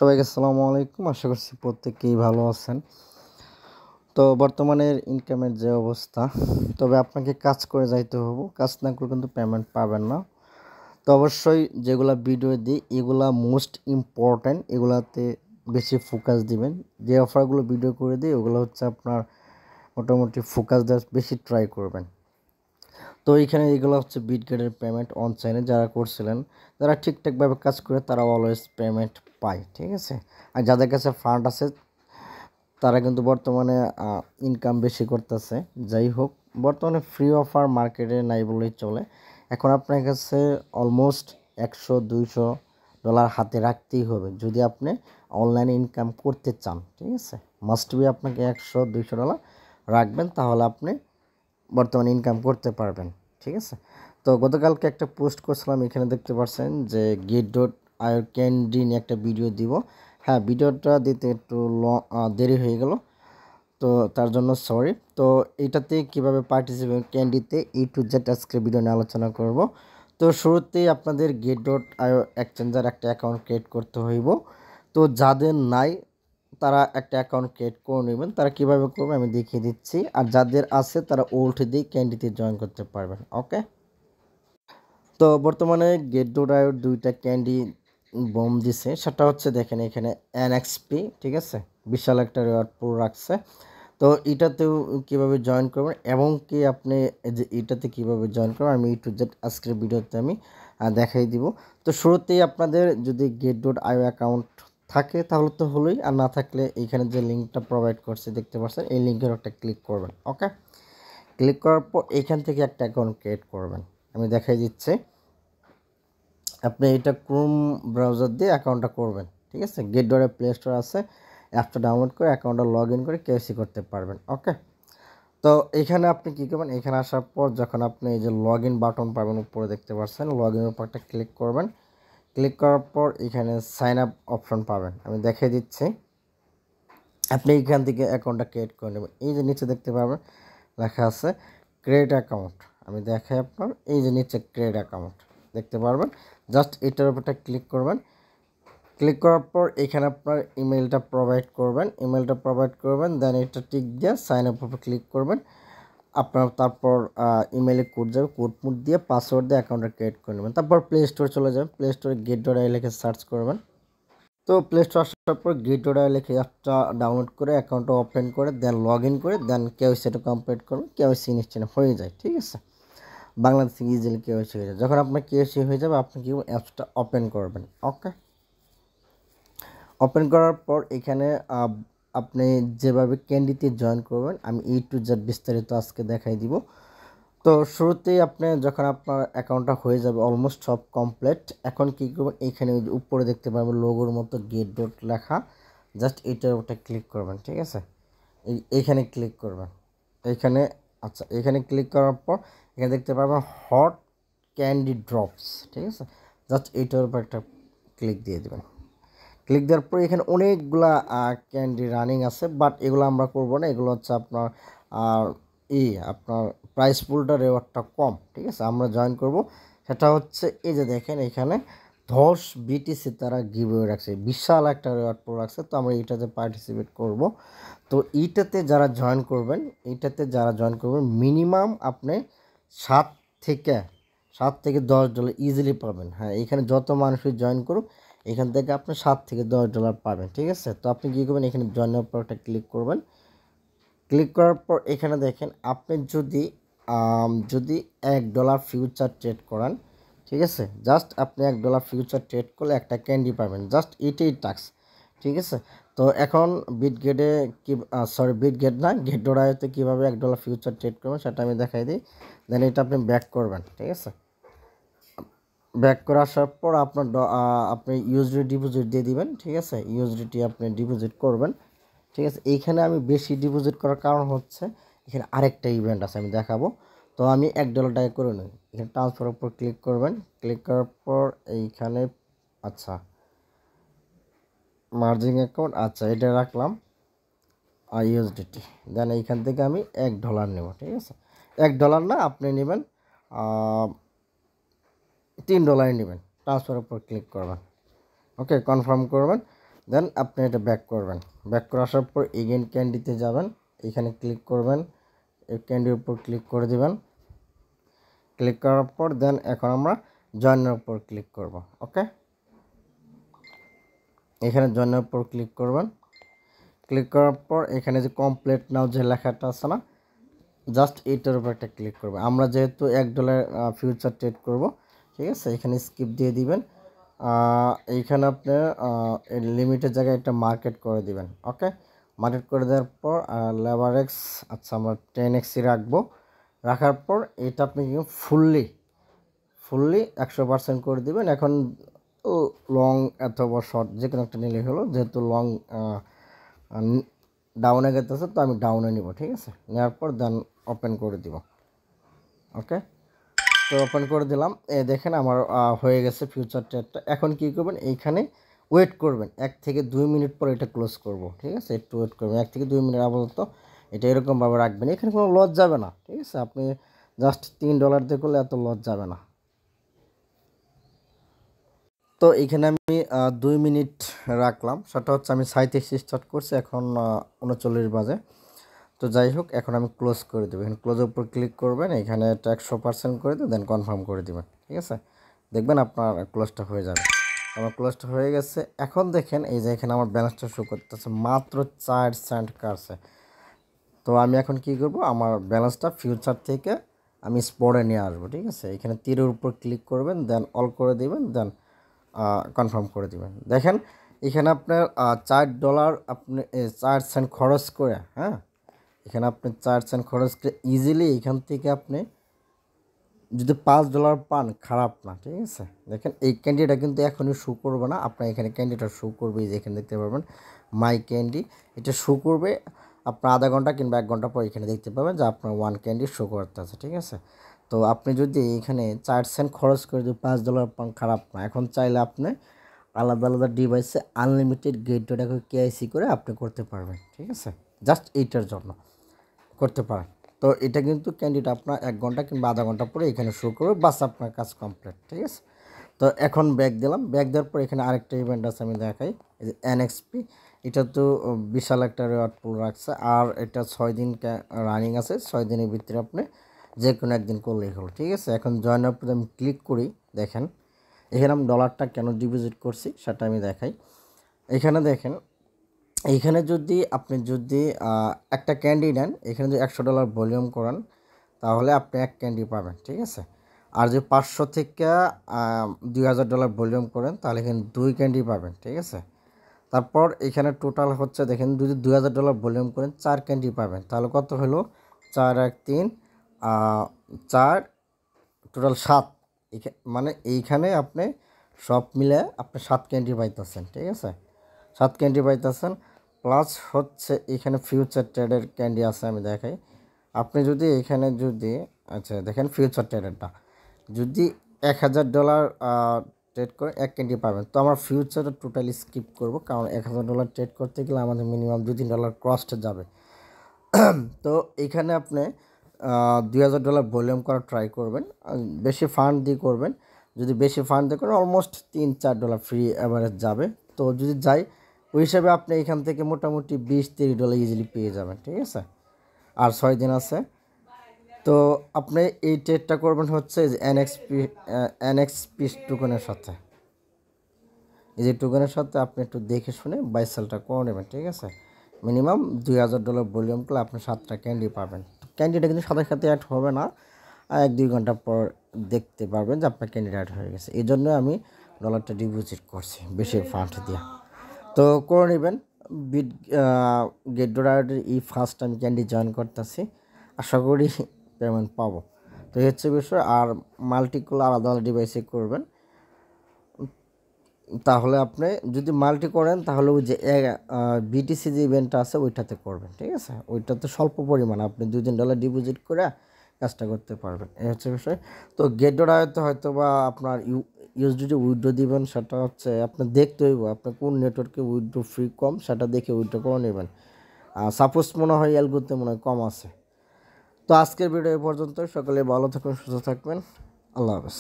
সবাইকে আসসালামু আলাইকুম। আশা করছি প্রত্যেকেই ভালো আছেন। তো বর্তমানের ইনকামের যে অবস্থা, তবে আপনাকে কাজ করে যাইতে হবে। কাজ না করলে কিন্তু পেমেন্ট পাবেন না। তো অবশ্যই যেগুলা ভিডিও দিই এগুলা মোস্ট ইম্পর্ট্যান্ট, এগুলাতে বেশি ফোকাস দিবেন। যে অফারগুলো ভিডিও করে দিই ওগুলো হচ্ছে আপনার মোটামুটি ফোকাস দেওয়ার বেশি ট্রাই করবেন। তো এইখানে এগুলো হচ্ছে বিটগেটের পেমেন্ট অন চাইনে যারা করছিলেন, যারা ঠিকঠাকভাবে কাজ করে তারা অলওয়েজ পেমেন্ট পায়, ঠিক আছে। আর যাদের কাছে ফান্ড আছে তারা কিন্তু বর্তমানে ইনকাম বেশি করতেছে। যাই হোক, বর্তমানে ফ্রি অফার মার্কেটে নাই বলেই চলে। এখন আপনার কাছে অলমোস্ট $100-200 হাতে রাখতেই হবে যদি আপনি অনলাইনে ইনকাম করতে চান, ঠিক আছে। মাস্ট বি আপনাকে $100-200 রাখবেন, তাহলে আপনি বর্তমানে ইনকাম করতে পারবেন, ঠিক আছে। তো গতকালকে একটা পোস্ট করছিলাম, এখানে দেখতে পাচ্ছেন যে get.io ক্যান্ডি নিয়ে একটা ভিডিও দিব। হ্যাঁ, ভিডিওটা দিতে একটু দেরি হয়ে গেল, তো তার জন্য সরি। তো এইটাতে কিভাবে পার্টিসিপেট ক্যান্ডিতে A to Z আজকে ভিডিও নিয়ে আলোচনা করব। তো শুরুতেই আপনাদের get.io এক্সচেঞ্জার একটা অ্যাকাউন্ট ক্রিয়েট করতে হইব। তো যাদের নাই তারা একটা অ্যাকাউন্ট ক্রিয়েট করে নেবেন। তারা কীভাবে করবে আমি দেখিয়ে দিচ্ছি। আর যাদের আছে তারা ওল্ড দিয়ে ক্যান্ডিতে জয়েন করতে পারবেন। ওকে, তো বর্তমানে get.io দুইটা ক্যান্ডি বোম দিছে। সেটা হচ্ছে দেখেন এখানে NXP, ঠিক আছে, বিশাল একটা রেওয়ার্ড পুরো রাখছে। তো এটাতেও কীভাবে জয়েন করবেন এবং কি আপনি যে এটাতে কীভাবে জয়েন করবেন আমি A to Z আজকের ভিডিওতে আমি দেখাই দিব। তো শুরুতেই আপনাদের যদি get.io অ্যাকাউন্ট থাকে তাহলে তো হলোই, আর না থাকলে এইখানে যে লিঙ্কটা প্রোভাইড করছে দেখতে পাচ্ছেন, এই লিঙ্কের একটা ক্লিক করবেন। ওকে, ক্লিক করার পর এইখান থেকে একটা অ্যাকাউন্ট ক্রিয়েট করবেন। আমি দেখাই দিচ্ছি। আপনি এটা ক্রোম ব্রাউজার দিয়ে অ্যাকাউন্টটা করবেন, ঠিক আছে। get.io প্লে স্টোর আছে, অ্যাপটা ডাউনলোড করে অ্যাকাউন্টটা লগ ইন করে কেওয়াইসি করতে পারবেন। ওকে, তো এখানে আপনি কী করবেন, এখানে আসার পর যখন আপনি এই যে লগ ইন বাটন পাবেন উপরে দেখতে পাচ্ছেন, লগ ইনের উপর একটা ক্লিক করবেন। ক্লিক করার পর এখানে সাইন আপ অপশন পাবেন, আমি দেখিয়ে দিচ্ছি। আপনি এখান থেকে অ্যাকাউন্টটা ক্রিয়েট করে নেবেন। এই যে নিচে দেখতে পাবেন লেখা আছে ক্রিয়েট অ্যাকাউন্ট, আমি দেখাই আপনার। এই যে নিচে ক্রিয়েট অ্যাকাউন্ট দেখতে পারবেন, জাস্ট এটার উপরটা ক্লিক করবেন। ক্লিক করার পর এখানে আপনার ইমেলটা প্রোভাইড করবেন, দেন এটা টিক দিয়ে সাইন আপ উপর ক্লিক করবেন। আপনার তারপর ইমেলে কোড যাবে, কোড মুড দিয়ে পাসওয়ার্ড দিয়ে অ্যাকাউন্টটা ক্রিয়েট করে নেবেন। তারপর প্লে স্টোরে চলে যাবেন, প্লে স্টোরে get.io লিখে সার্চ করবেন। তো প্লে স্টোর আসার পর get.io লিখে অ্যাপটা ডাউনলোড করে অ্যাকাউন্টটা ওপেন করে দেন লগ ইন করে দেন কেওয়াইসিটা কমপ্লিট করবেন। কেওয়াইসি নিশ্চিত হয়ে যায়, ঠিক আছে। বাংলাদেশ থেকে ইজিলি কেওয়াইসি হয়ে যায়। যখন আপনার কেওয়াইসি হয়ে যাবে আপনি কি অ্যাপসটা ওপেন করবেন। ওকে, ওপেন করার পর এখানে আপনি যেভাবে ক্যান্ডিতে জয়েন করবেন আমি A to Z বিস্তারিত আজকে দেখাই দিব। তো শুরুতেই আপনি যখন আপনার অ্যাকাউন্টটা হয়ে যাবে অলমোস্ট সব কমপ্লিট, এখন কী করবেন, এইখানে উপরে দেখতে পাবেন লোগোর মতো get. লেখা, জাস্ট এটার ওটা ক্লিক করবেন, ঠিক আছে। এইখানে ক্লিক করবেন, এইখানে। আচ্ছা, এখানে ক্লিক করার পর এখানে দেখতে পাবেন হট ক্যান্ডি ড্রপস, ঠিক আছে। জাস্ট এইটার উপর একটা ক্লিক দিয়ে দেবেন। ক্লিক দেওয়ার পরে এখানে অনেকগুলা ক্যান্ডি রানিং আছে, বাট এগুলো আমরা করব না। এগুলো হচ্ছে আপনার আপনার প্রাইস পুলটা রেওয়ার্ডটা কম, ঠিক আছে। আমরা জয়েন করব সেটা হচ্ছে এই যে দেখেন এখানে 10 BTC তারা গিভওয়ে রাখছে, বিশাল একটা রেওয়ার্ড পুল রাখছে। তো আমরা এইটাতে পার্টিসিপেট করব। তো এইটাতে যারা জয়েন করবেন, মিনিমাম আপনি 7 থেকে $10 ইজিলি পাবেন। হ্যাঁ, এখানে যত মানুষই জয়েন করুক এখান থেকে আপনি $7 থেকে $10 পাবেন, ঠিক আছে। তো আপনি কী করবেন, এখানে জয়েনের উপর একটা ক্লিক করবেন। ক্লিক করার পর এখানে দেখেন আপনি যদি $1 ফিউচার ট্রেড করান, ঠিক আছে, জাস্ট আপনি $1 ফিউচার ট্রেড করলে একটা ক্যান্ডি পাবেন, জাস্ট এটাই টাস্ক, ঠিক আছে। তো এখন বিটগেট না get.ioতে কীভাবে $1 ফিউচার ট্রেড করবেন সেটা আমি দেখাই দিই। দেন এটা আপনি ব্যাক করবেন, ঠিক আছে। ব্যাক করে আসার পর আপনি ইউএসডি ডিপোজিট দিয়ে দিবেন, ঠিক আছে। ইউএসডিটি আপনি ডিপোজিট করবেন, ঠিক আছে। এইখানে আমি বেশি ডিপোজিট করার কারণ হচ্ছে এখানে আরেকটা ইভেন্ট আছে আমি দেখাবো। তো আমি $1 করে নিই। এখানে ট্রান্সফার উপর ক্লিক করবেন। ক্লিক করার পর এইখানে আচ্ছা মার্জিং অ্যাকাউন্ট, আচ্ছা এটা রাখলাম ইউএসডিটি। দেন এইখান থেকে আমি $1 নেব, ঠিক আছে। $1 না, আপনি নেবেন $3 নেবেন। ট্রান্সফার উপর ক্লিক করবেন, ওকে, কনফার্ম করবেন। দেন আপনি এটা ব্যাক করবেন। ব্যাক করে আসার পর এগেইন ক্যান্ডিতে যাবেন, এখানে ক্লিক করবেন, এই ক্যান্ডির উপর ক্লিক করে দিবেন। ক্লিক করার পর দেন এখন আমরা জয়েনের উপর ক্লিক করব। ওকে, এখানে জয়েনের উপর ক্লিক করবেন। ক্লিক করার পর এখানে যে কমপ্লিট নাও যে লেখাটা আছে না, জাস্ট এইটার উপর একটা ক্লিক করবে। আমরা যেহেতু $1 ফিউচার ট্রেড করব, ঠিক আছে, এখানে স্কিপ দিয়ে দিবেন। এইখানে আপনি লিমিটের জায়গায় একটা মার্কেট করে দিবেন। ওকে, মার্কেট করে দেওয়ার পর লেভারেক্স, আচ্ছা আমরা 10x রাখবো। রাখার পর এটা আপনি ফুললি 100% করে দিবেন। এখন লং অথবা শর্ট যে কোনো একটা নিলেই হলো, যেহেতু লং ডাউনে গেতেছে তো আমি ডাউনে নিব। ঠিক আছে, নেওয়ার পর দেন ওপেন করে দিব। ওকে, তো ওপেন করে দিলাম। দেখেন আমার হয়ে গেছে ফিউচার ট্রেডটা। এখন কি করবেন, এইখানে ওয়েট করবেন 1 থেকে 2 মিনিট পর এটা ক্লোজ করব। ঠিক আছে, একটু ওয়েট করবেন 1 থেকে 2 মিনিট আপাতত এটা এরকমভাবে রাখবেন। এখানে কোনো লস যাবে না। ঠিক আছে, আপনি জাস্ট $3 দিয়ে করলে এত লস যাবে না। তো এখানে আমি 2 মিনিট রাখলাম। সেটা হচ্ছে আমি 37 স্টার্ট করছি, এখন 39 বাজে। তো যাই হোক, এখন আমি ক্লোজ করে দেবো। এখানে ক্লোজের উপর ক্লিক করবেন, এখানে এটা 100% করে দিয়ে দেন কনফার্ম করে দেবেন। ঠিক আছে, দেখবেন আপনার ক্লোজটা হয়ে যাবে। আমার ক্লোজটা হয়ে গেছে। এখন দেখেন এই যে এখানে আমার ব্যালেন্সটা শো করতেছে মাত্র 4 সেন্ট কাটছে। তো আমি এখন কি করব, আমার ব্যালেন্সটা ফিউচার থেকে আমি স্পটে নিয়ে আসবো। ঠিক আছে, এখানে তীরের উপর ক্লিক করবেন, দেন অল করে দিবেন, দেন কনফার্ম করে দিবেন। দেখেন এখানে আপনার $4 আপনি 4 সেন্ট খরচ করে, হ্যাঁ, এখানে আপনি 4 সেন্ট খরচ করে ইজিলি এখান থেকে আপনি যদি $5 পান, খারাপ না। ঠিক আছে, দেখেন এই ক্যান্ডিটা কিন্তু এখনই শো করবে না, আপনার এখানে ক্যান্ডিটা শো করবে। এই যে এখানে দেখতে পারবেন মাই ক্যান্ডি, এটা শো করবে আপনার আধা ঘন্টা কিংবা 1 ঘন্টা পর এখানে দেখতে পাবেন যে আপনার 1 ক্যান্ডি শো করতে আছে। ঠিক আছে, তো আপনি যদি এখানে 4 সেন্ট খরচ করে যদি $5 পান, খারাপ না। এখন চাইলে আপনি আলাদা আলাদা ডিভাইসে আনলিমিটেড গেট.com কেআইসি করে আপনি করতে পারবেন। ঠিক আছে, জাস্ট এইটার জন্য করতে পারেন। তো এটা কিন্তু ক্যান্ডিডেট আপনার 1 ঘন্টা কিংবা আধা ঘন্টা পরে এখানে শো করবে, বাস আপনার কাজ কমপ্লিট। ঠিক আছে, তো এখন ব্যাক দিলাম। ব্যাক দেওয়ার পর এখানে আরেকটা ইভেন্ট আছে, আমি দেখাই। এই যে এনএক্সপি, এটা তো বিশাল একটা রেওয়ার্ড পুল রাখছে, আর এটা 6 দিন রানিং আছে। 6 দিনের ভিতরে আপনি যে কোনো একদিন করলেই হলো। ঠিক আছে, এখন জয়েন আপ আমি ক্লিক করি। দেখেন এখানে আমি ডলারটা কেন ডিপোজিট করছি সেটা আমি দেখাই। এখানে দেখেন, এইখানে যদি আপনি যদি একটা ক্যান্ডি নেন, এখানে যদি $100 ভলিউম করেন তাহলে আপনি 1 ক্যান্ডি পাবেন। ঠিক আছে, আর যদি 500 থেকে $2000 ভলিউম করেন তাহলে এখানে 2 ক্যান্ডি পাবেন। ঠিক আছে, তারপর এখানে টোটাল হচ্ছে দেখেন, যদি $2000 ভলিউম করেন 4 ক্যান্ডি পাবেন। তাহলে কত হলো, 4 1 3 4, টোটাল 7। মানে এইখানে আপনি সব মিলে আপনি 7 ক্যান্ডি পাইতেছেন। ঠিক আছে, 7 ক্যান্ডি পাইতেছেন। প্লাস হচ্ছে এখানে ফিউচার ট্রেডের ক্যান্ডি আছে, আমি দেখাই। আপনি যদি এখানে যদি, আচ্ছা দেখেন ফিউচার ট্রেডেরটা যদি $1000 ট্রেড করে 1 ক্যান্ডি পাবেন। তো আমার ফিউচারটা টোটালি স্কিপ করব, কারণ $1000 ট্রেড করতে গেলে আমাদের মিনিমাম $2-3 কস্ট যাবে। তো এইখানে আপনি $2000 ভলিউম করা ট্রাই করবেন, বেশি ফান্ড দিয়ে করবেন। যদি বেশি ফান্ড দিয়ে করেন অলমোস্ট $3-4 ফ্রি অ্যাভারেজ যাবে। তো যদি যাই ওই হিসাবে আপনি এখান থেকে মোটামুটি $20-30 ইজিলি পেয়ে যাবেন। ঠিক আছে, আর 6 দিন আছে। তো আপনি এই ট্রেডটা করবেন হচ্ছে যে এনএক্সপি টোকেনের সাথে। এই যে টোকেনের সাথে আপনি একটু দেখে শুনে বাই সেলটা করে নেবেন। ঠিক আছে, মিনিমাম $2000 ভলিউম করলে আপনি 7টা ক্যান্ডি পাবেন। ক্যান্ডিটা কিন্তু সাথে সাথে অ্যাড হবে না, 1-2 ঘন্টা পর দেখতে পারবেন যে আপনার ক্যান্ডিটা অ্যাড হয়ে গেছে। এই জন্য আমি ডলারটা ডিপোজিট করছি বেশি ফান্ড দিয়ে। তো করে নেবেন। বিট গেট.com এই ফার্স্ট আমি ক্যান্ডি জয়েন করতেছি, আশা করি পেমেন্ট পাবো। তো এই হচ্ছে বিষয়। আর মাল্টিগুলো আলাদা আলাদা ডিভাইসে করবেন, তাহলে আপনি যদি মাল্টি করেন তাহলে ওই যে বিটিসি যে ইভেন্টটা আছে ওইটাতে করবেন। ঠিক আছে, ওইটাতে স্বল্প পরিমাণ আপনি $2-3 ডিপোজিট করে কাজটা করতে পারবেন। এই হচ্ছে বিষয়। তো গেট.com হয়তো বা আপনার ইউএসডিটি উইথড্র দিবেন, সেটা হচ্ছে আপনি দেখতে হইব আপনার কোন নেটওয়ার্কে উইথড্র ফ্রি কম, সেটা দেখে উইথড্র করে নেবেন। সাপোজ মনে হয় অ্যালগোতে মনে হয় কম আছে। তো আজকের ভিডিও এ পর্যন্ত। সকলে ভালো থাকুন, সুস্থ থাকবেন। আল্লাহ হাফেজ।